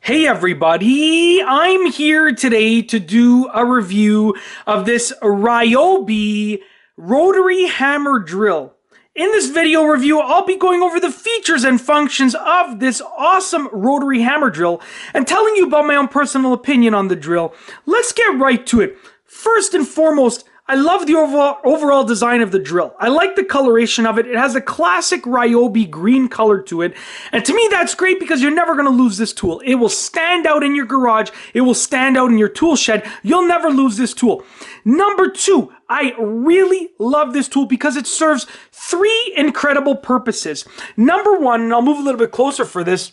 Hey everybody, I'm here today to do a review of this Ryobi Rotary Hammer Drill. In this video review, I'll be going over the features and functions of this awesome rotary hammer drill and telling you about my own personal opinion on the drill. Let's get right to it. First and foremost, I love the overall design of the drill. I like the coloration of it. It has a classic Ryobi green color to it. And to me, that's great because you're never going to lose this tool. It will stand out in your garage. It will stand out in your tool shed. You'll never lose this tool. Number two, I really love this tool because it serves three incredible purposes. Number one, and I'll move a little bit closer for this.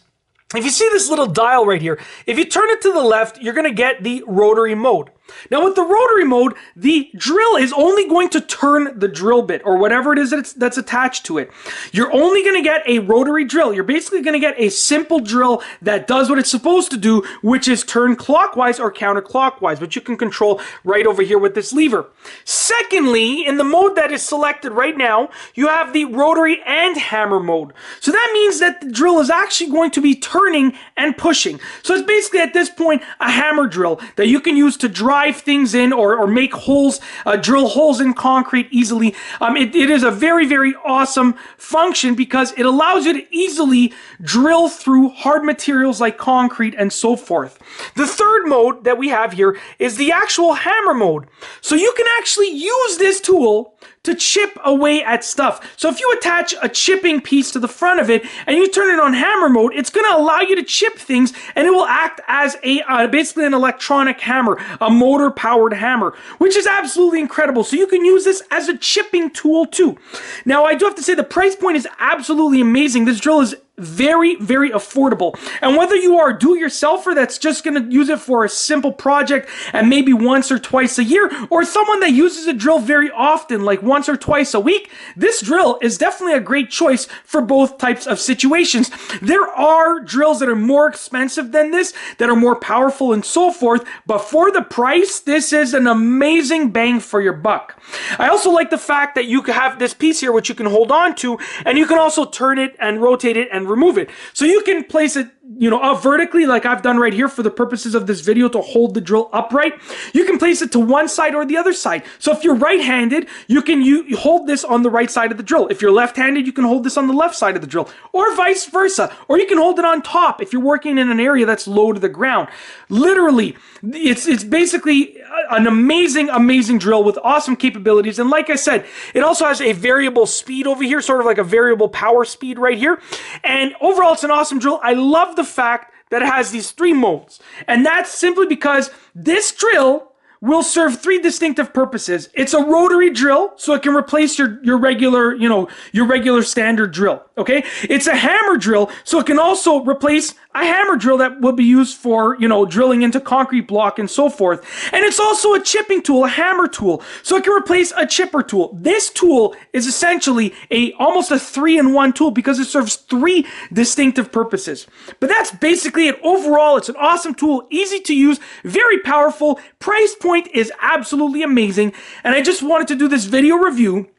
If you see this little dial right here, if you turn it to the left, you're going to get the rotary mode. Now with the rotary mode, the drill is only going to turn the drill bit or whatever it is that's attached to it. You're only going to get a rotary drill. You're basically going to get a simple drill that does what it's supposed to do, which is turn clockwise or counterclockwise, which you can control right over here with this lever. Secondly, in the mode that is selected right now, you have the rotary and hammer mode. So that means that the drill is actually going to be turning and pushing. So it's basically at this point a hammer drill that you can use to drive things in or make holes, drill holes in concrete easily. It is a very, very awesome function because it allows you to easily drill through hard materials like concrete and so forth. The third mode that we have here is the actual hammer mode. So you can actually use this tool to chip away at stuff. So if you attach a chipping piece to the front of it and you turn it on hammer mode, it's going to allow you to chip things and it will act as a basically an electronic hammer, a motor powered hammer, which is absolutely incredible. So you can use this as a chipping tool too. Now I do have to say the price point is absolutely amazing. This drill is very, very affordable. And whether you are a do-it-yourselfer that's just going to use it for a simple project and maybe once or twice a year, or someone that uses a drill very often, like once or twice a week, this drill is definitely a great choice for both types of situations. There are drills that are more expensive than this, that are more powerful and so forth, but for the price, this is an amazing bang for your buck. I also like the fact that you have this piece here which you can hold on to, and you can also turn it and rotate it and remove it. So you can place it, up vertically like I've done right here for the purposes of this video to hold the drill upright. You can place it to one side or the other side. So if you're right-handed, you hold this on the right side of the drill. If you're left-handed, you can hold this on the left side of the drill, or vice versa. Or you can hold it on top if you're working in an area that's low to the ground. Literally, it's basically an amazing, amazing drill with awesome capabilities. And like I said, it also has a variable speed over here, sort of like a variable power speed right here. And overall, it's an awesome drill. I love the fact that it has these three modes. And that's simply because this drill will serve three distinctive purposes. It's a rotary drill, so it can replace your regular, your regular standard drill, okay? It's a hammer drill, so it can also replace a hammer drill that will be used for, drilling into concrete block and so forth. And it's also a chipping tool, a hammer tool, so it can replace a chipper tool. This tool is essentially almost a 3-in-1 tool because it serves three distinctive purposes. But that's basically it. Overall, it's an awesome tool, easy to use, very powerful, price point is absolutely amazing, and I just wanted to do this video review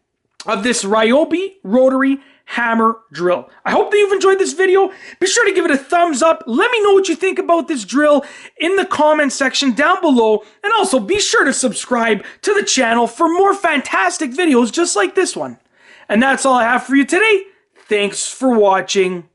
of this Ryobi Rotary Hammer Drill. I hope that you've enjoyed this video. Be sure to give it a thumbs up. Let me know what you think about this drill in the comment section down below, and also be sure to subscribe to the channel for more fantastic videos just like this one. And that's all I have for you today. Thanks for watching.